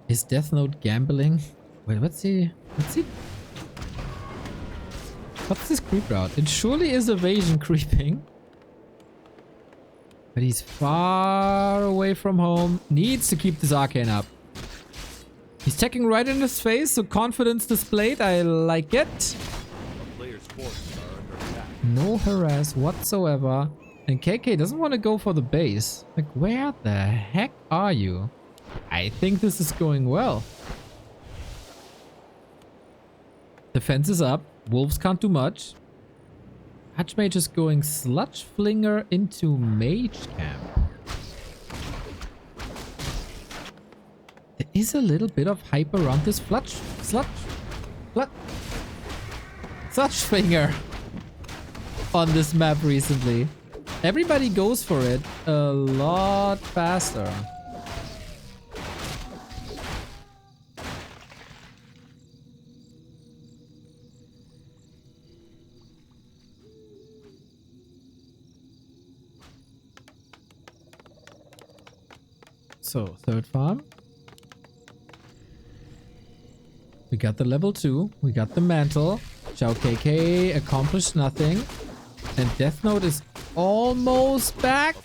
Is Deathnote gambling? Wait, what's he? What's this creep route? It surely is evasion creeping. But he's far away from home. Needs to keep this arcane up. He's checking right in his face, so confidence displayed. I like it. No harass whatsoever. And KK doesn't want to go for the base. Like, where the heck are you? I think this is going well. Defense is up. Wolves can't do much. Archmage is going Sludge Flinger into Mage Camp. There is a little bit of hype around this Sludge Flinger on this map recently. Everybody goes for it a lot faster. So, third farm. We got the level 2. We got the mantle. XiaoKK accomplished nothing. And Deathnote is almost back.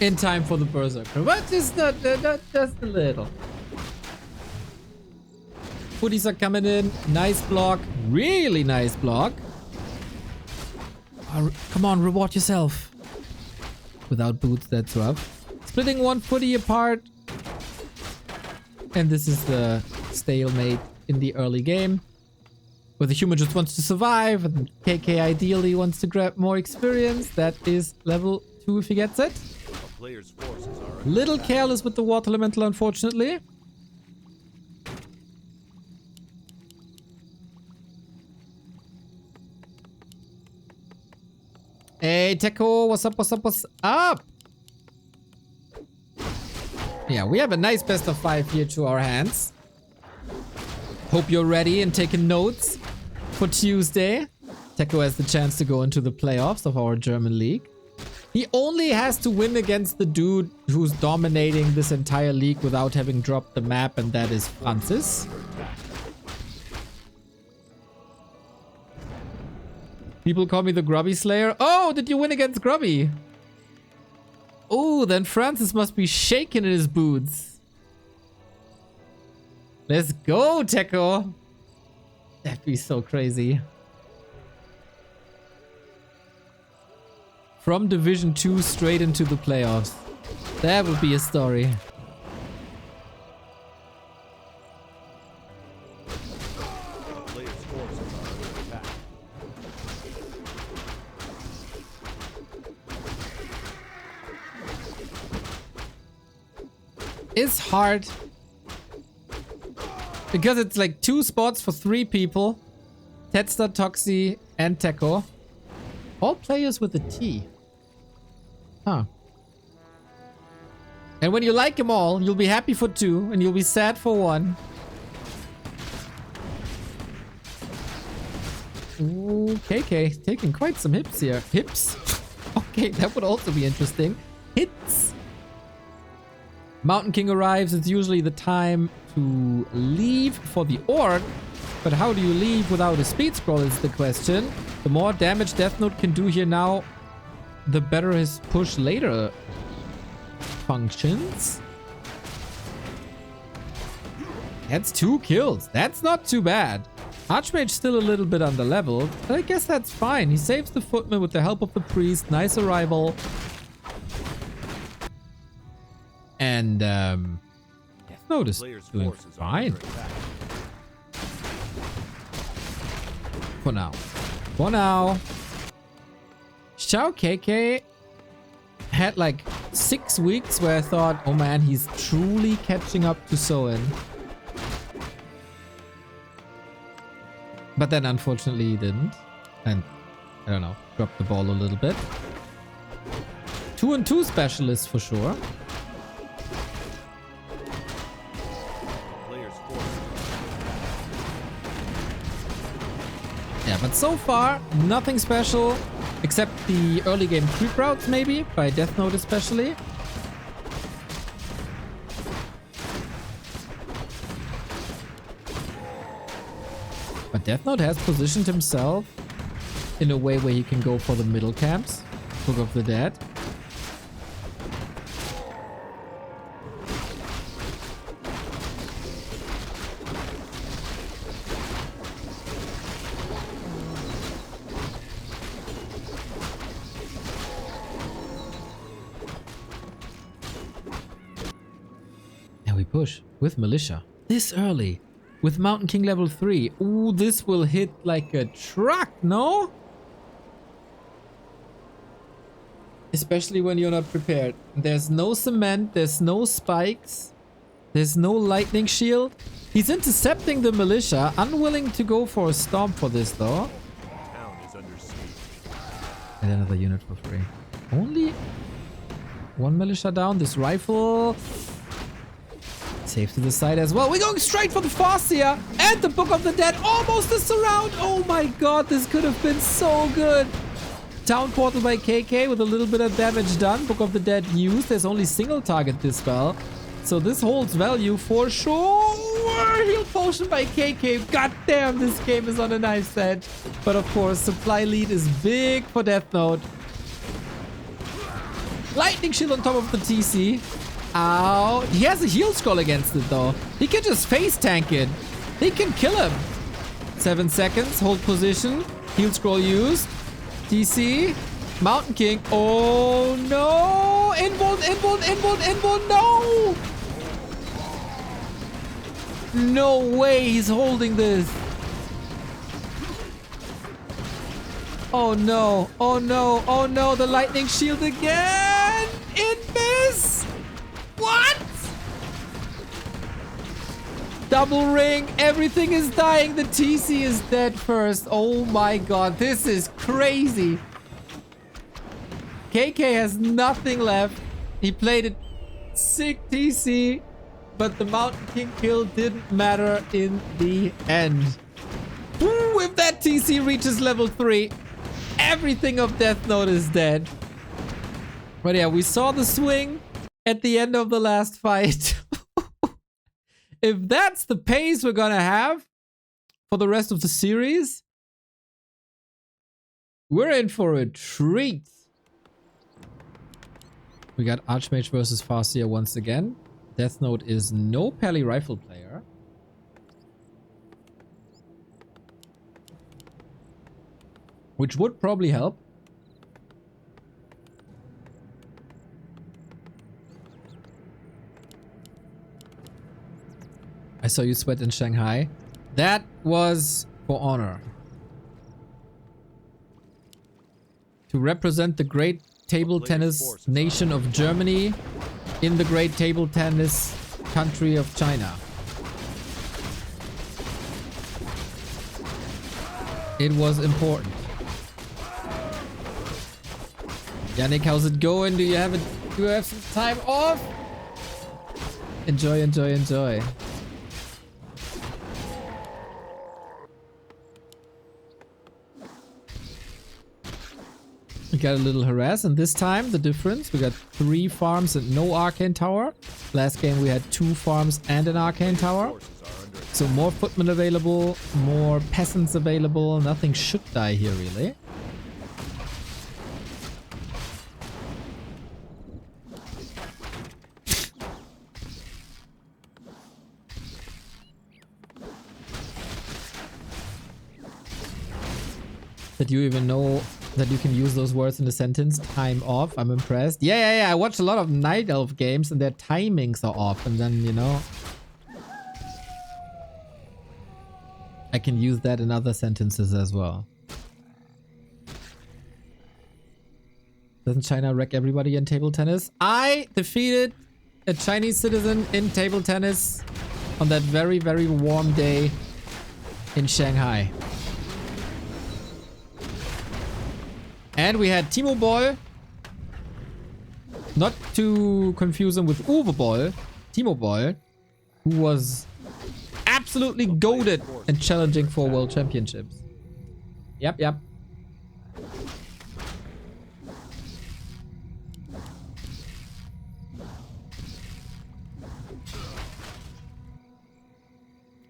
In time for the Berserker. But just not just a little. Footies are coming in. Nice block. Really nice block. Come on, reward yourself. Without boots, that's rough. Splitting one footy apart. And this is the stalemate in the early game. Where the human just wants to survive. And KK ideally wants to grab more experience. That is level 2 if he gets it. Little careless with the water elemental, unfortunately. Hey, Teko, what's up, what's up, what's up? Yeah, we have a nice best of 5 here to our hands. Hope you're ready and taking notes for Tuesday. Teko has the chance to go into the playoffs of our German league. He only has to win against the dude who's dominating this entire league without having dropped the map, and that is Francis. People call me the Grubby Slayer. Oh, did you win against Grubby? Oh, then Francis must be shaking in his boots. Let's go, Teko. That'd be so crazy. From Division 2 straight into the playoffs. That would be a story. It's hard because it's like 2 spots for 3 people. Tetsta, Toxi, and Teko. All players with a T. Huh. And when you like them all, you'll be happy for 2 and you'll be sad for 1. Ooh, KK taking quite some hips here. Hips? Okay, that would also be interesting. Hits. Mountain King arrives. It's usually the time to leave for the orc. But how do you leave without a speed scroll is the question. The more damage Deathnote can do here now, the better his push later functions. That's 2 kills. That's not too bad. Archmage still a little bit underleveled, but I guess that's fine. He saves the footman with the help of the priest. Nice arrival. And Deathnote is doing fine. For now. For now. XiaoKK had like 6 weeks where I thought, oh man, he's truly catching up to Soen. But then unfortunately he didn't. And I don't know, dropped the ball a little bit. 2-2 specialists for sure. Yeah, but so far, nothing special. Except the early game creep routes, maybe, by Deathnote especially. But Deathnote has positioned himself in a way where he can go for the middle camps. Book of the Dead. And we push with Militia. This early. With Mountain King level 3. Ooh, this will hit like a truck, no? Especially when you're not prepared. There's no cement, there's no spikes, there's no lightning shield. He's intercepting the Militia, unwilling to go for a stomp for this though. And another unit for free. Only one Militia down. This rifle... safe to the side as well. We're going straight for the Farseer and the Book of the Dead. Almost a surround. Oh my god, this could have been so good. Town Portal by KK with a little bit of damage done. Book of the Dead used. There's only single target this spell. So this holds value for sure. Heal Potion by KK. God damn, this game is on a nice edge. But of course, supply lead is big for Deathnote. Lightning Shield on top of the TC. Ow. He has a heal scroll against it though. He can just face tank it. He can kill him. 7 seconds. Hold position. Heal scroll used. DC. Mountain King. Oh no. Inbolt, inbolt, inbolt, inbolt. No. No way he's holding this. Oh no. Oh no. Oh no. The lightning shield again. It missed. What? Double ring. Everything is dying. The TC is dead first. Oh my god. This is crazy. KK has nothing left. He played it sick TC. But the Mountain King kill didn't matter in the end. Ooh, if that TC reaches level 3, everything of Deathnote is dead. But yeah, we saw the swing at the end of the last fight. If that's the pace we're gonna have for the rest of the series, we're in for a treat. We got Archmage versus Farseer once again. Deathnote is no Pally rifle player. Which would probably help. I saw you sweat in Shanghai. That was for honor. To represent the great table tennis nation of Germany in the great table tennis country of China. It was important. Yannick, how's it going? Do you have some time off? Enjoy, enjoy, enjoy. We got a little harass, and this time the difference, we got 3 farms and no arcane tower. Last game we had 2 farms and an arcane tower. So more footmen available, more peasants available. Nothing should die here really. That you even know that you can use those words in a sentence. Time off. I'm impressed. Yeah. I watch a lot of Night Elf games and their timings are off. And then, you know, I can use that in other sentences as well. Doesn't China wreck everybody in table tennis? I defeated a Chinese citizen in table tennis on that very, very warm day in Shanghai. And we had Timo Boll. Not to confuse him with Uwe Boll. Timo Boll, who was absolutely goated and challenging for world championships. Yep.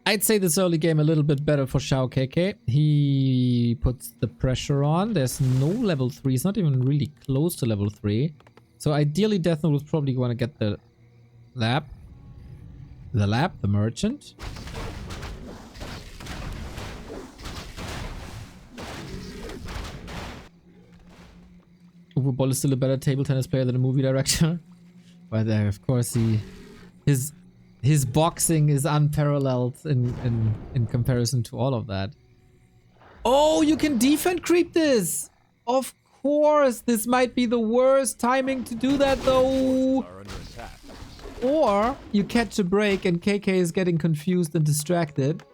I'd say this early game a little bit better for XiaoKK. He puts the pressure on. There's no level 3. It's not even really close to level 3. So ideally Deathnote was probably going to get the lab. The merchant. Uwe Boll is still a better table tennis player than a movie director. But of course his boxing is unparalleled in comparison to all of that. Oh, you can defend creep this! Of course, this might be the worst timing to do that though. Or you catch a break and KK is getting confused and distracted.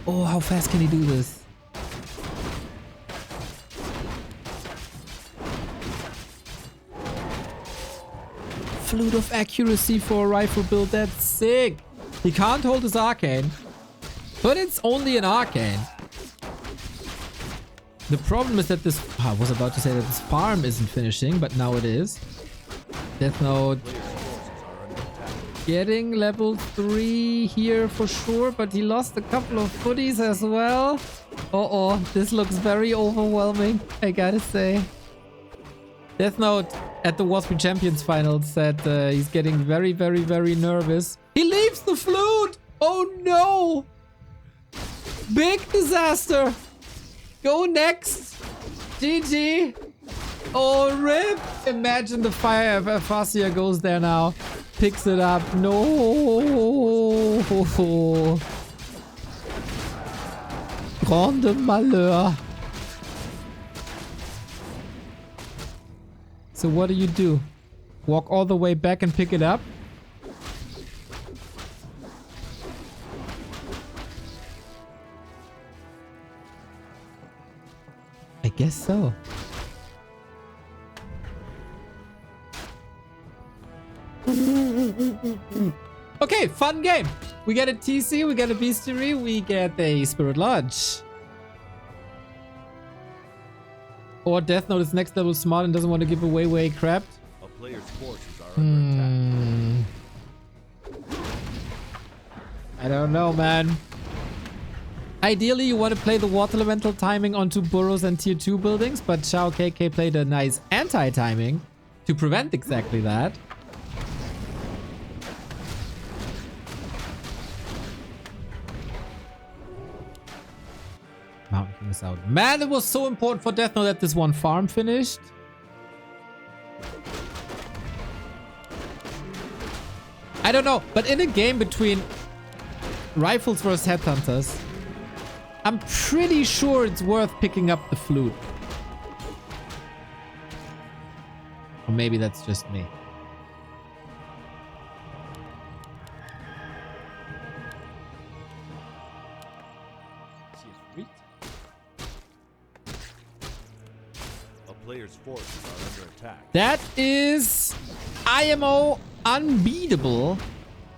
Oh, how fast can he do this? Flute of accuracy for a rifle build, that's sick. He can't hold his arcane, but it's only an arcane. The problem is that this, I was about to say that this farm isn't finishing, but now it is. Deathnote getting level 3 here for sure, but he lost a couple of footies as well. Uh-oh, this looks very overwhelming, I gotta say. Deathnote at the Warcraft III Champions Finals said he's getting very, very, very nervous. He leaves the flute! Oh no! Big disaster! Go next! GG! Oh, rip! Imagine the fire. Farsia goes there now. Picks it up. No! Grande malheur. So what do? Walk all the way back and pick it up? I guess so. Okay, fun game. We get a TC, we get a Bestiary, we get a Spirit Lodge. Or Deathnote is next level smart and doesn't want to give away crap. A player's forces are under attack. I don't know, man. Ideally, you want to play the water elemental timing onto burrows and tier 2 buildings, but XiaoKK played a nice anti-timing to prevent exactly that. Mountain King is out. Man, it was so important for Deathnote that this one farm finished. I don't know, but in a game between rifles versus headhunters, I'm pretty sure it's worth picking up the flute. Or maybe that's just me. Players' forces are under attack. That is IMO unbeatable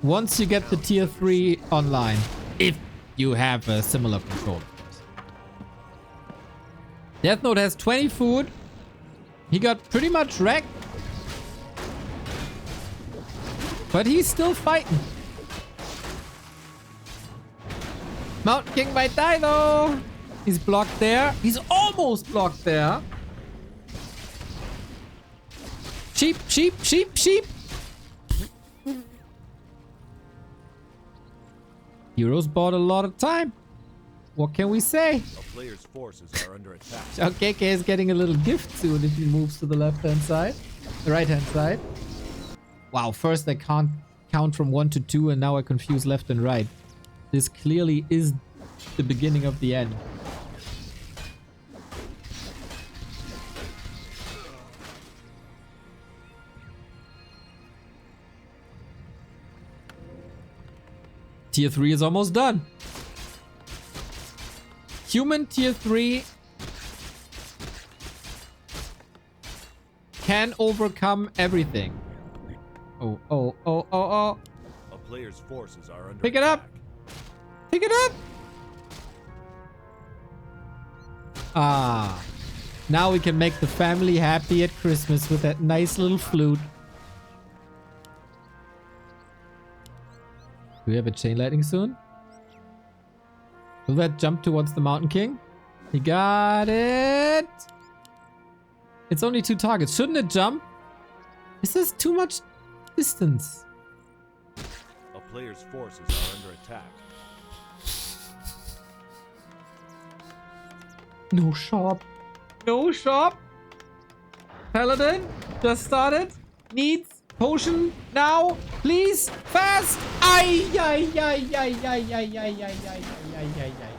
once you get the tier 3 online. If you have a similar control. Deathnote has 20 food. He got pretty much wrecked. But he's still fighting. Mountain King might die though. He's blocked there. He's almost blocked there. Sheep, sheep, sheep, sheep. Heroes bought a lot of time. What can we say? A player's forces are under attack. XiaoKK is getting a little gift soon if he moves to the left-hand side. The right-hand side. Wow, first I can't count from 1 to 2 and now I confuse left and right. This clearly is the beginning of the end. Tier 3 is almost done. Human tier 3 can overcome everything. Oh, oh, oh, oh, oh. A player's forces are under Pick it attack. up. Pick it up. Ah. Now we can make the family happy at Christmas with that nice little flute. we have a chain lightning soon? Will that jump towards the Mountain King? He got it! It's only 2 targets. Shouldn't it jump? Is this too much distance? A player's forces are under attack. No shop. No shop. Paladin just started. Needs potion now. Please. Fast. Ay, ay, ay, ay, ay, ay, ay, ay, ay, ay, ay, ay, ay.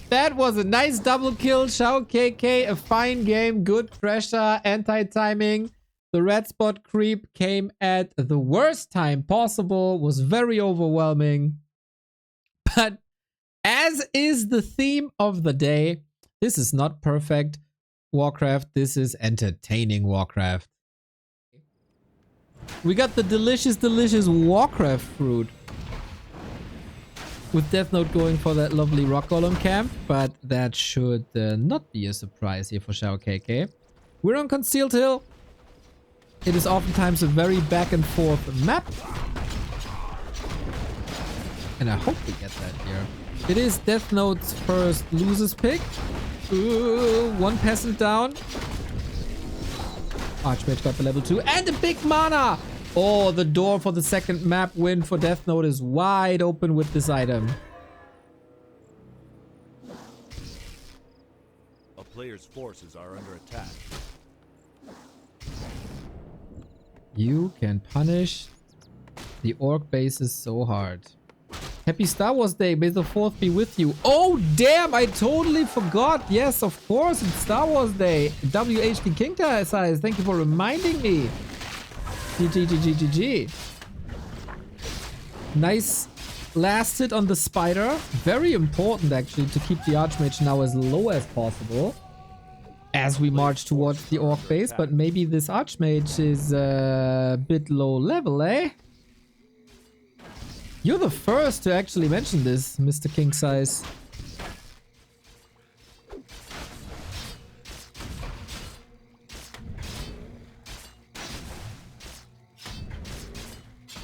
That was a nice double kill. XiaoKK, a fine game, good pressure, anti-timing. The red spot creep came at the worst time possible, was very overwhelming. But as is the theme of the day, this is not perfect Warcraft, this is entertaining Warcraft. We got the delicious, delicious Warcraft fruit. With Deathnote going for that lovely rock golem camp, but that should not be a surprise here for XiaoKK. We're on Concealed Hill. It is oftentimes a very back and forth map. And I hope we get that here. It is Deathnote's first losers pick. Ooh, 1 peasant down. Archmage got the level 2 and a big mana! Oh, the door for the second map win for Deathnote is wide open with this item. A player's forces are under attack. You can punish the orc bases so hard. Happy Star Wars Day. May the 4th be with you. Oh, damn. I totally forgot. Yes, of course. It's Star Wars Day. WHD King size. Thank you for reminding me. GG. Nice last hit on the spider. Very important, actually, to keep the Archmage now as low as possible as we march towards the orc base. But maybe this Archmage is a bit low level, eh? You're the first to actually mention this, Mr. King Size.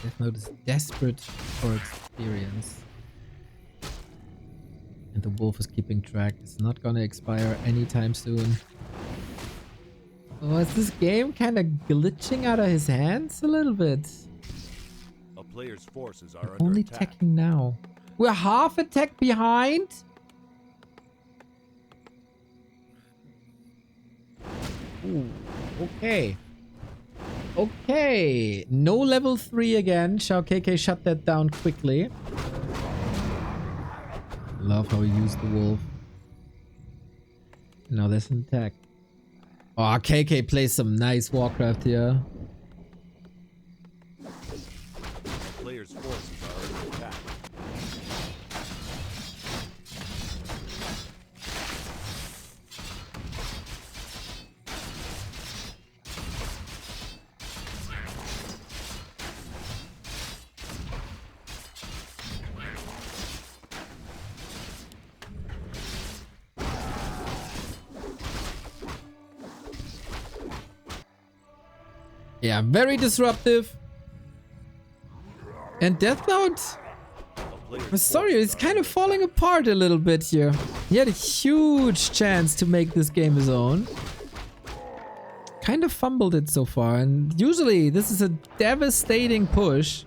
Deathnote is desperate for experience. And the wolf is keeping track. It's not gonna expire anytime soon. Oh, is this game kind of glitching out of his hands a little bit? A player's forces are We're under only attack. attacking now. We're half a tech behind? Ooh, okay. Okay, no level 3 again. XiaoKK shut that down quickly. Love how he used the wolf. Now there's an attack. Oh, KK plays some nice Warcraft here. A player's forces are under attack. Yeah, very disruptive. And Deathnote? I'm sorry, it's kind of falling apart a little bit here. He had a huge chance to make this game his own. Kind of fumbled it so far, and usually this is a devastating push.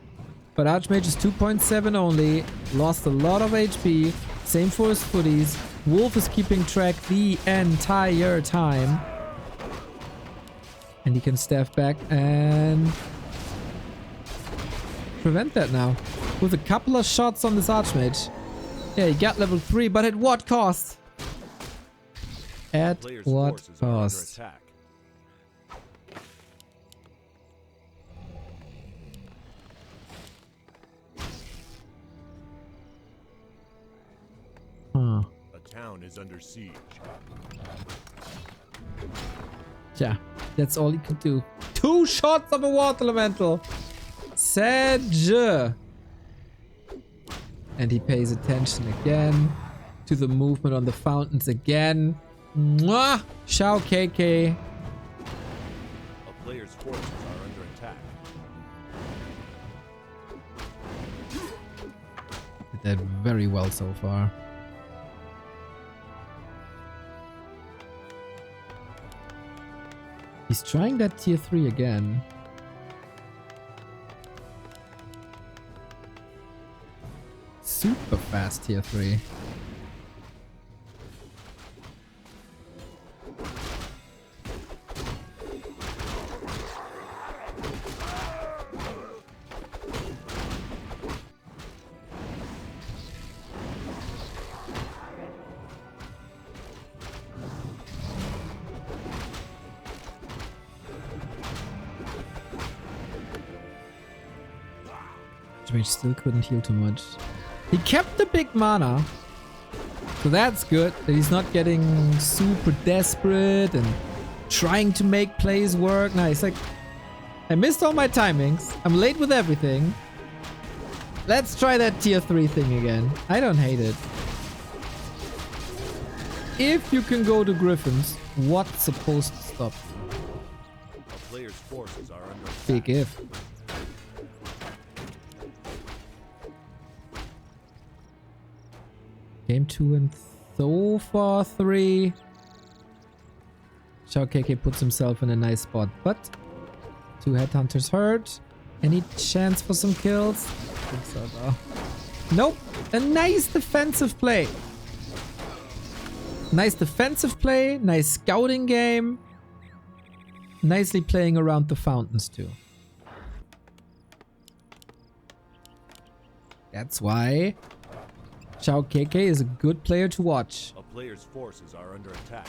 But Archmage is 2.7 only, lost a lot of HP, same for his footies. Wolf is keeping track the entire time. And he can staff back and prevent that now. With a couple of shots on this Archmage. Yeah, he got level 3, but at what cost? At Player's what forces are under cost? attack. Huh. A town is under siege. Yeah, that's all he could do. 2 shots of a water elemental. Sedge. And he pays attention again. to the movement on the fountains again. Mwah! XiaoKK. A player's forces are under attack. Did that very well so far. He's trying that tier 3 again. Super fast tier 3. Mage still couldn't heal too much. He kept the big mana. So that's good that he's not getting super desperate and trying to make plays work. Nice. Like, I missed all my timings. I'm late with everything. Let's try that tier 3 thing again. I don't hate it. If you can go to Griffins, what's supposed to stop you? A player's forces are under attack. Big if. Game 2 and so far 3. XiaoKK puts himself in a nice spot, but 2 headhunters hurt. Any chance for some kills? I think so though. Nope. A nice defensive play. Nice defensive play. Nice scouting game. Nicely playing around the fountains too. That's why XiaoKK is a good player to watch. A player's forces are under attack.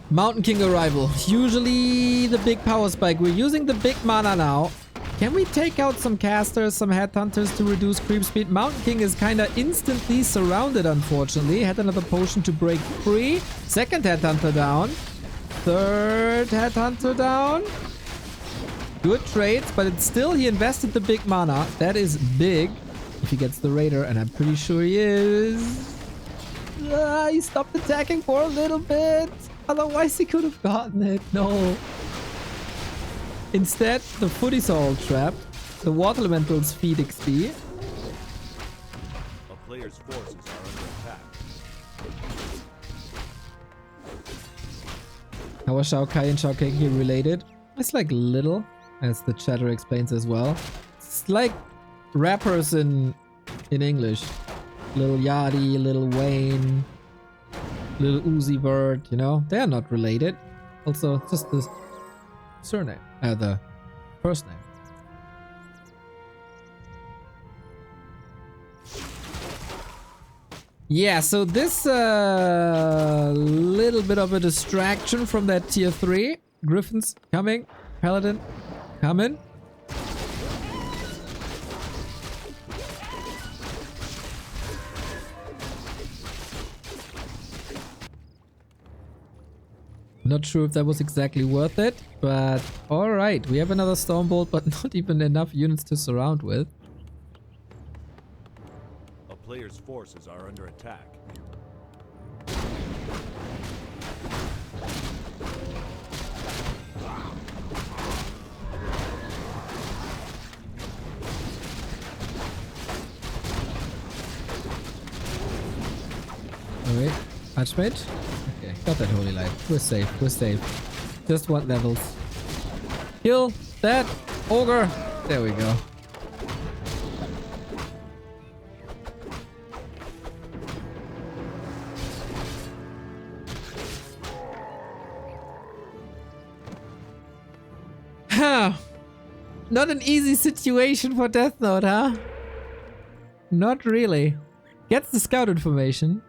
Mountain King arrival. Usually the big power spike. We're using the big mana now. Can we take out some casters, some headhunters to reduce creep speed? Mountain King is kind of instantly surrounded, unfortunately. Had another potion to break free. Second headhunter down. Third headhunter down. Good trades, but it's still, he invested the big mana. That is big. If he gets the raider, and I'm pretty sure he is. He stopped attacking for a little bit. Otherwise he could have gotten it. No. Instead, the footies are all trapped. The water elementals feed XP. A player's forces are under attack. How are XiaoKai and XiaoKK related? It's like little, as the chatter explains as well. It's like rappers in English. Little Yachty, Little Wayne, Little Uzi Vert, you know? They are not related. Also, just the surname. The first name. Yeah, so this little bit of a distraction from that tier 3. Griffins coming. Paladin coming. Not sure if that was exactly worth it, but alright. We have another Stormbolt, but not even enough units to surround with. A player's forces are under attack. Alright, Archmage. Okay, got that Holy Light. We're safe, we're safe. Just want levels. Kill that ogre. There we go. Huh. Not an easy situation for Deathnote, huh? Not really. Gets the scout information.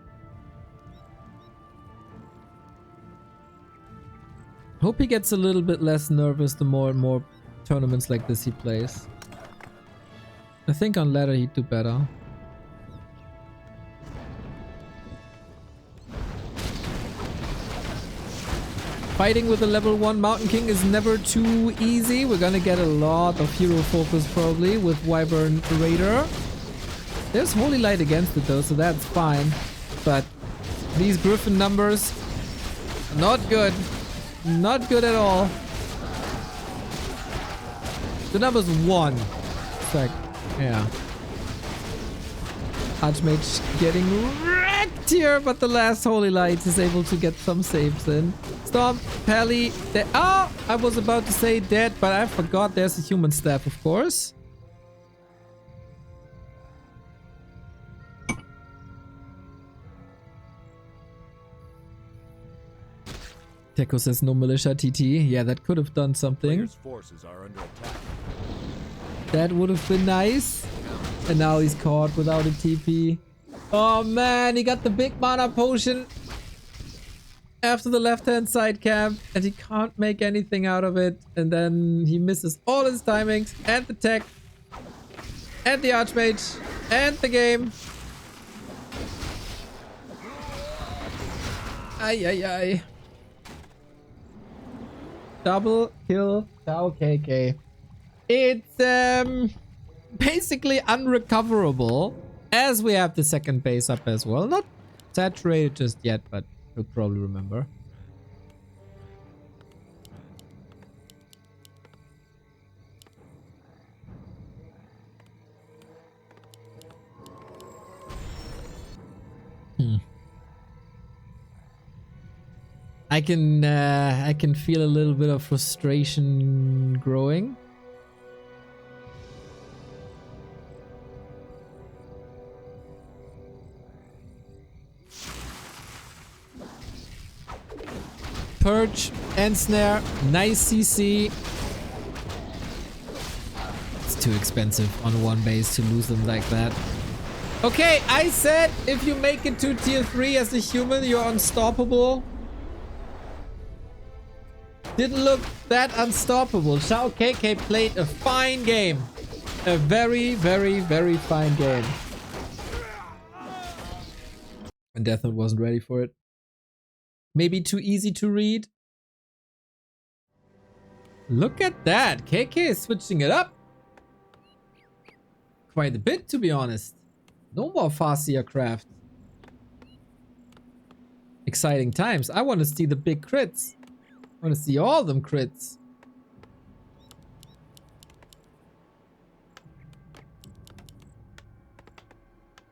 Hope he gets a little bit less nervous the more and more tournaments like this he plays. I think on ladder he'd do better. Fighting with a level 1 Mountain King is never too easy. We're gonna get a lot of hero focus probably with Wyvern Raider. There's Holy Light against it though, so that's fine. But these Griffin numbers, not good. Not good at all. The number's 1. It's like, yeah. Archmage getting wrecked here, but the last Holy Light is able to get some saves in. Storm, Pally, oh! I was about to say dead, but I forgot there's a human staff, of course. Teko says no militia TT. Yeah, that could have done something. Players' forces are under attack. That would have been nice. And now he's caught without a TP. Oh man, he got the big mana potion after the left-hand side camp. And he can't make anything out of it. And then he misses all his timings. And the tech. And the Archmage. And the game. Ay, ay, ay. Double kill XiaoKK. It's basically unrecoverable, as we have the second base up as well. Not saturated just yet, but you'll probably remember. I can feel a little bit of frustration growing. Purge and snare, nice CC. It's too expensive on one base to lose them like that. Okay, I said if you make it to tier 3 as a human, you're unstoppable. Didn't look that unstoppable. XiaoKK played a fine game. A very, very, very fine game. And Deathnote wasn't ready for it. Maybe too easy to read. Look at that. KK is switching it up. Quite a bit, to be honest. No more Farseer craft. Exciting times. I want to see the big crits. I want to see all them crits.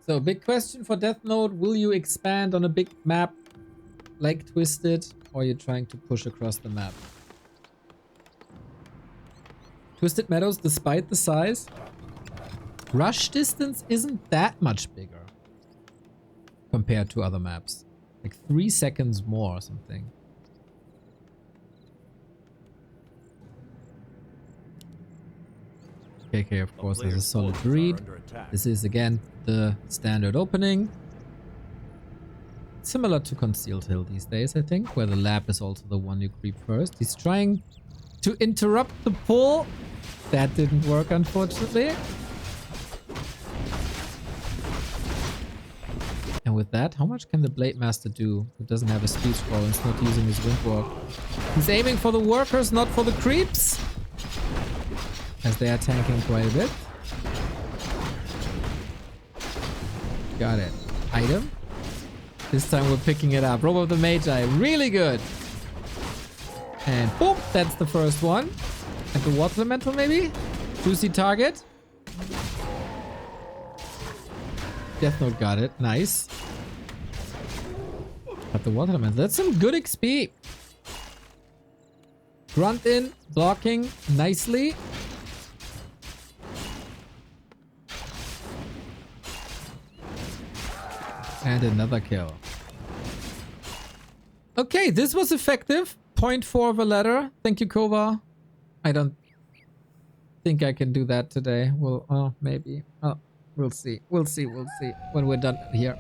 So, big question for Deathnote. Will you expand on a big map like Twisted, or are you trying to push across the map? Twisted Meadows, despite the size, rush distance isn't that much bigger compared to other maps. Like 3 seconds more or something. KK, of course, has a solid read. This is again the standard opening. Similar to Concealed Hill these days, I think, where the lab is also the one you creep first. He's trying to interrupt the pull. That didn't work, unfortunately. And with that, how much can the Blade Master do? It doesn't have a speed scroll and it's not using his Windwalk. He's aiming for the workers, not for the creeps. As they are tanking quite a bit. Got it. Item. This time we're picking it up. Robe of the Magi. Really good. And boom. That's the first one. And the Water Elemental maybe? Juicy target. Deathnote got it. Nice. Got the Water Elemental. That's some good XP. Grunt in. Blocking nicely. And another kill. Okay, this was effective. 0.4 of a letter. Thank you, Kova. I don't think I can do that today. Well, oh, maybe. Oh, we'll see. We'll see. We'll see when we're done here.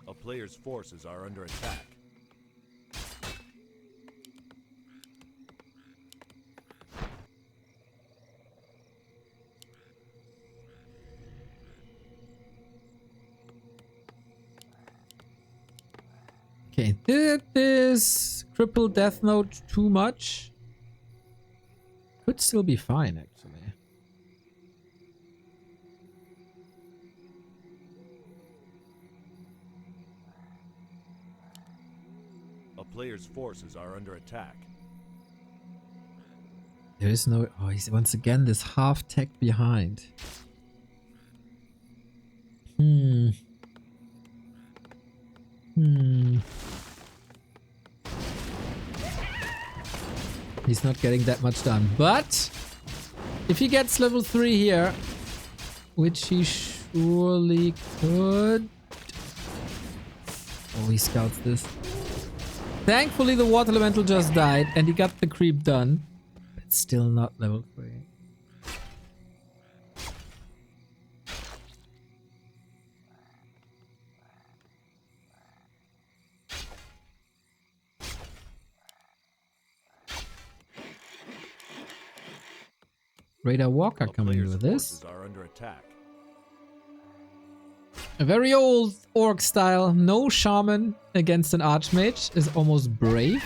A player's forces are under attack. Did this cripple Deathnote too much? Could still be fine, actually. A player's forces are under attack. There is no... Oh, he's once again this half-tech behind. He's not getting that much done. But if he gets level 3 here, which he surely could... Oh, he scouts this. Thankfully, the water elemental just died and he got the creep done. But still not level 3. Radar Walker coming with this. Are under attack. A very old orc style, no shaman against an archmage is almost brave.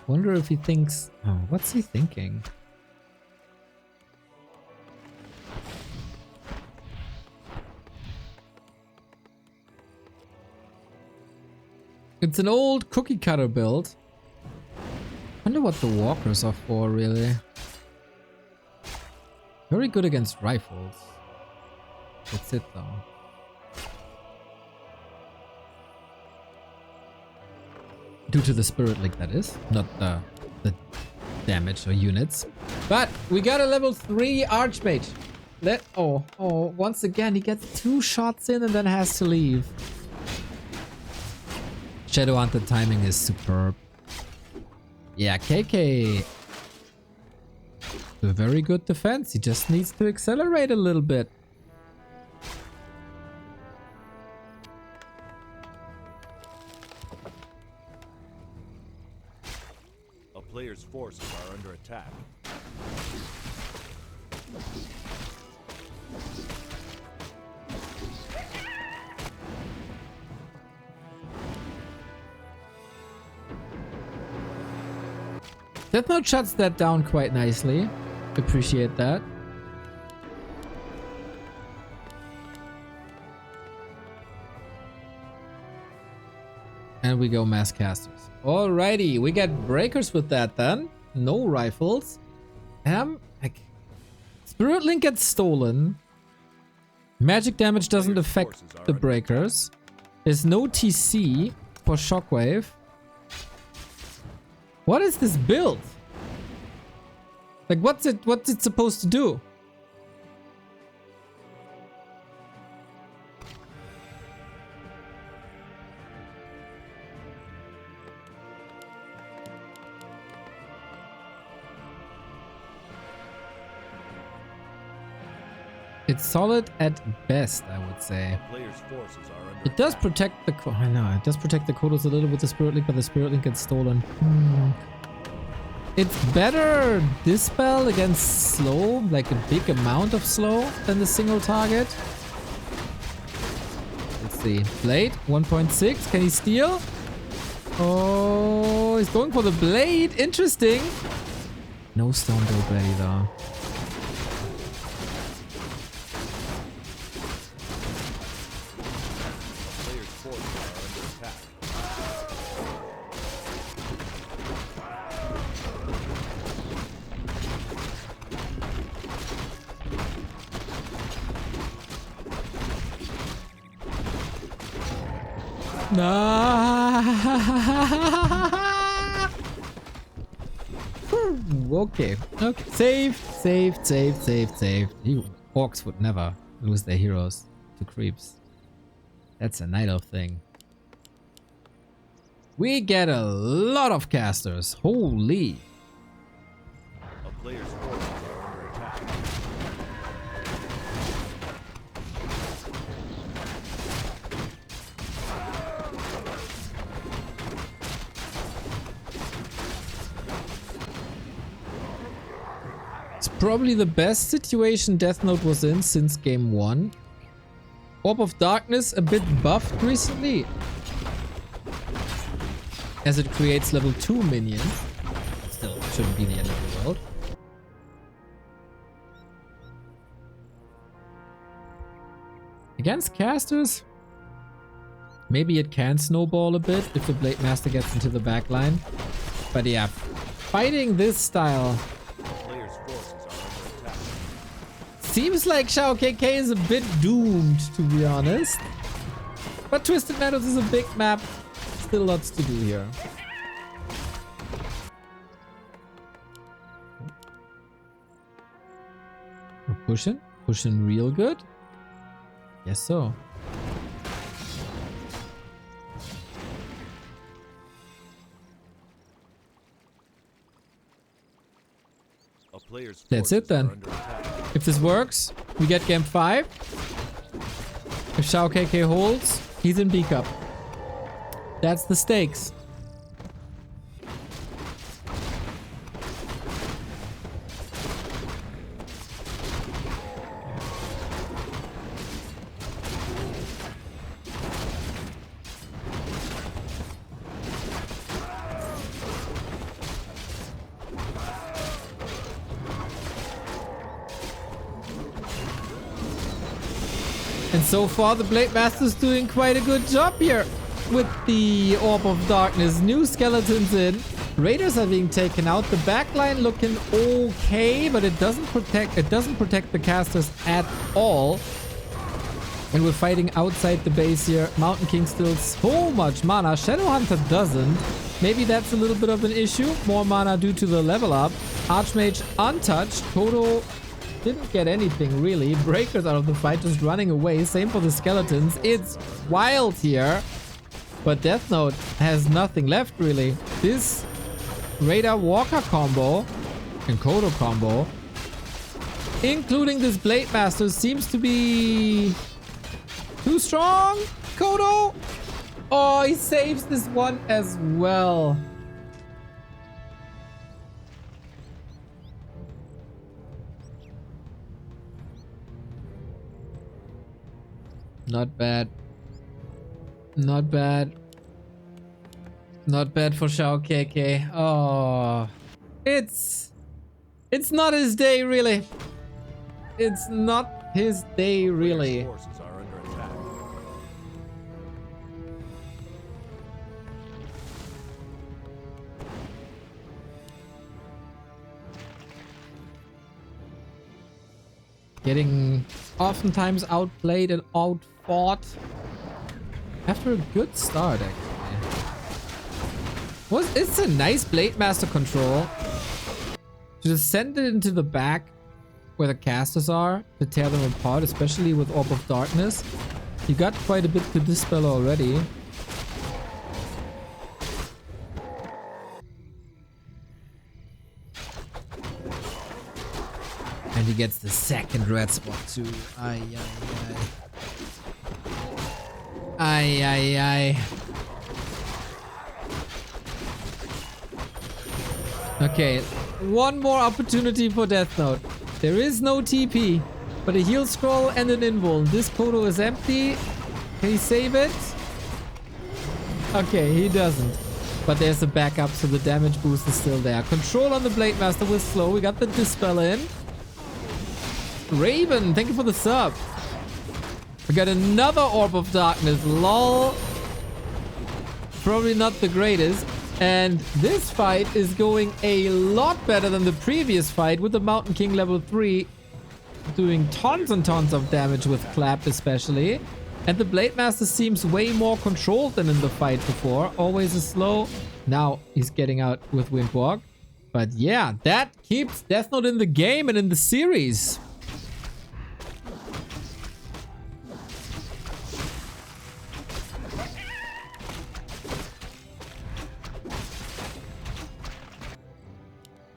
Wonder if he thinks... Oh, what's he thinking? It's an old cookie cutter build. Wonder what the walkers are for, really. Very good against rifles. That's it, though. Due to the spirit link, that is. Not the damage or units. But we got a level 3 archmage. Once again, he gets 2 shots in and then has to leave. Shadow Hunter timing is superb. Yeah, KK. A very good defense. He just needs to accelerate a little bit. A player's forces are under attack. Deathnote shuts that down quite nicely. Appreciate that. And we go mass casters. Alrighty, we get breakers with that then. No rifles. Spirit Link gets stolen. Magic damage doesn't affect the breakers. There's no TC for Shockwave. What is this build? Like, what's it supposed to do? It's solid at best, I would say. Players' forces are under It does protect the... I know, it does protect the Kodos a little with the Spirit Link, but the Spirit Link gets stolen. It's better Dispel against slow, like a big amount of slow, than the single target. Let's see. Blade, 1.6. Can he steal? Oh, he's going for the blade. Interesting. No stone build ready, though. Okay. Save. You orcs would never lose their heroes to creeps. That's a Night Elf thing. We get a lot of casters. Holy. A player's forces are under attack. Probably the best situation Deathnote was in since game 1. Orb of Darkness a bit buffed recently. as it creates level 2 minions. Still, shouldn't be the end of the world. Against casters, maybe it can snowball a bit if the Blade Master gets into the backline. But yeah, fighting this style Players' forces are under attack. seems like XiaoKK is a bit doomed, to be honest. But Twisted Meadows is a big map. Still lots to do here. We're pushing. Pushing real good. Yes, so. A player's That's it forces then. are under attack. If this works, we get game 5. If XiaoKK holds, he's in B Cup. That's the stakes. And so far, the Blade Master's doing quite a good job here with the Orb of Darkness. New skeletons in. Raiders are being taken out. The backline looking okay, but it doesn't protect the casters at all. And we're fighting outside the base here. Mountain King still so much mana. Shadow Hunter doesn't. Maybe that's a little bit of an issue. More mana due to the level up. Archmage untouched. Kodo didn't get anything really. Breakers out of the fight, just running away. Same for the skeletons. It's wild here. But Deathnote has nothing left really. This Raider Walker combo and Kodo combo, including this Blade Master, seems to be too strong. Kodo! Oh, he saves this one as well. Not bad. Not bad. Not bad for XiaoKK. Oh. It's not his day, really. It's not his day, really. Players' forces are under attack. Getting oftentimes outplayed and outfought after a good start, actually. It's a nice Blade Master control. Just send it into the back where the casters are to tear them apart, especially with Orb of Darkness. You got quite a bit to dispel already. And he gets the second red spot too. Ay, ay, ay. Ay, ay, ay. Okay, one more opportunity for Deathnote. There is no TP, but a heal scroll and an invul. This Kodo is empty. Can he save it? Okay, he doesn't. But there's a backup, so the damage boost is still there. Control on the Blade Master was slow. We got the Dispel in. Raven, thank you for the sub. We got another Orb of Darkness. Lol. Probably not the greatest. And this fight is going a lot better than the previous fight with the Mountain King level 3 doing tons and tons of damage with Clap especially. And the Blade Master seems way more controlled than in the fight before. Always a slow. Now he's getting out with Windwalk. But yeah, that keeps Deathnote in the game and in the series.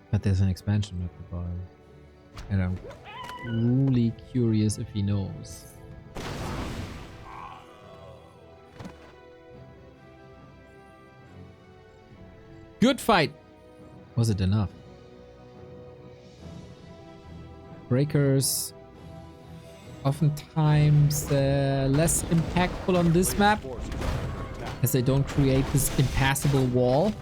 But there's an expansion with the bar. And I'm really curious if he knows. Good fight! Was it enough? Breakers oftentimes less impactful on this map. Forces are under attack. as they don't create this impassable wall.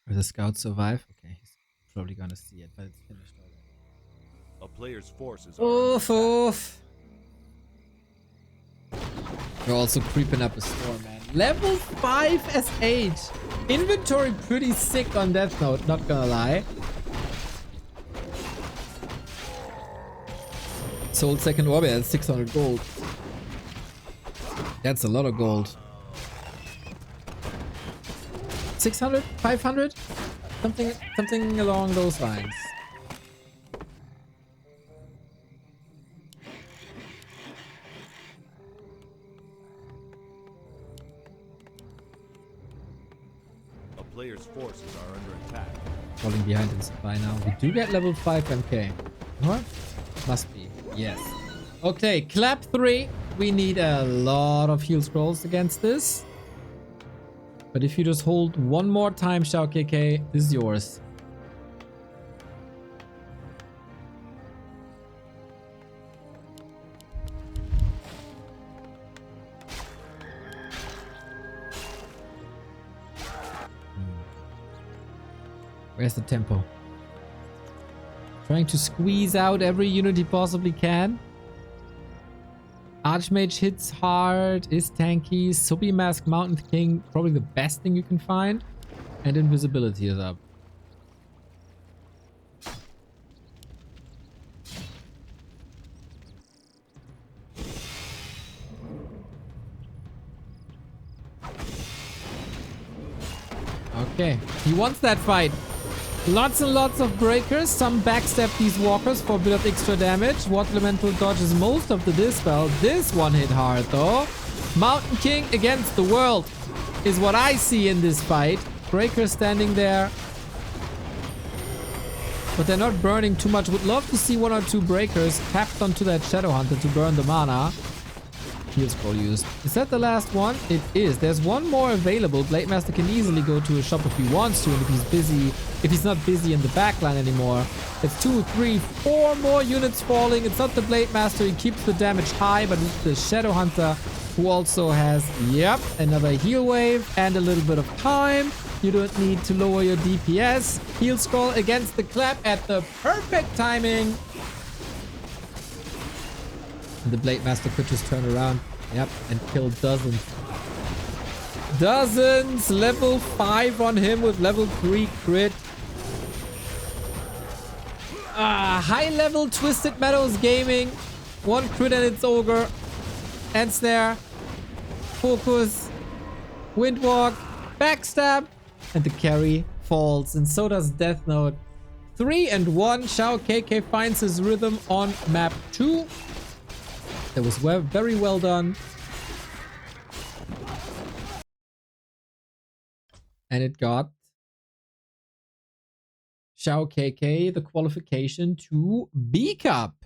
Will the scout survive? Okay, he's probably gonna see it, but it's finished already. A player's forces are under Oof, attack. oof. We're also creeping up a storm, man. Level 5 SH. Inventory pretty sick on Deathnote, not gonna lie. Sold second orbit at 600 gold. That's a lot of gold. 600? 500? Something along those lines. A player's forces are under attack. Falling behind in supply now. We do get level 5 MK. What? Must be. Yes. Okay, clap 3. We need a lot of heal scrolls against this. But if you just hold one more time, XiaoKK, this is yours. Where's the tempo? Trying to squeeze out every unit he possibly can. Archmage hits hard, is tanky. Subi Mask Mountain King, probably the best thing you can find. And invisibility is up. Okay, he wants that fight. Lots and lots of breakers. Some backstab these walkers for a bit of extra damage. Water Elemental dodges most of the dispel. This one hit hard though. Mountain King against the world is what I see in this fight. Breakers standing there. But they're not burning too much. Would love to see 1 or 2 breakers tapped onto that Shadow Hunter to burn the mana. Heal scroll used. Is that the last one? It is. There's one more available. Blade Master can easily go to a shop if he wants to, and if he's busy, if he's not busy in the backline anymore. It's 2, 3, 4 more units falling. It's not the Blade Master. He keeps the damage high, but it's the Shadow Hunter who also has, yep, another heal wave and a little bit of time. You don't need to lower your DPS. Heal scroll against the clap at the perfect timing. And the Blade Master could just turn around, yep, and kill dozens. Dozens! Level 5 on him with level 3 crit. High level Twisted Meadows Gaming. 1 crit and it's ogre. And snare. Focus. Windwalk. Backstab. And the carry falls. And so does Deathnote. 3 and 1. XiaoKK finds his rhythm on map 2. That was very well done. And it got XiaoKK the qualification to B Cup.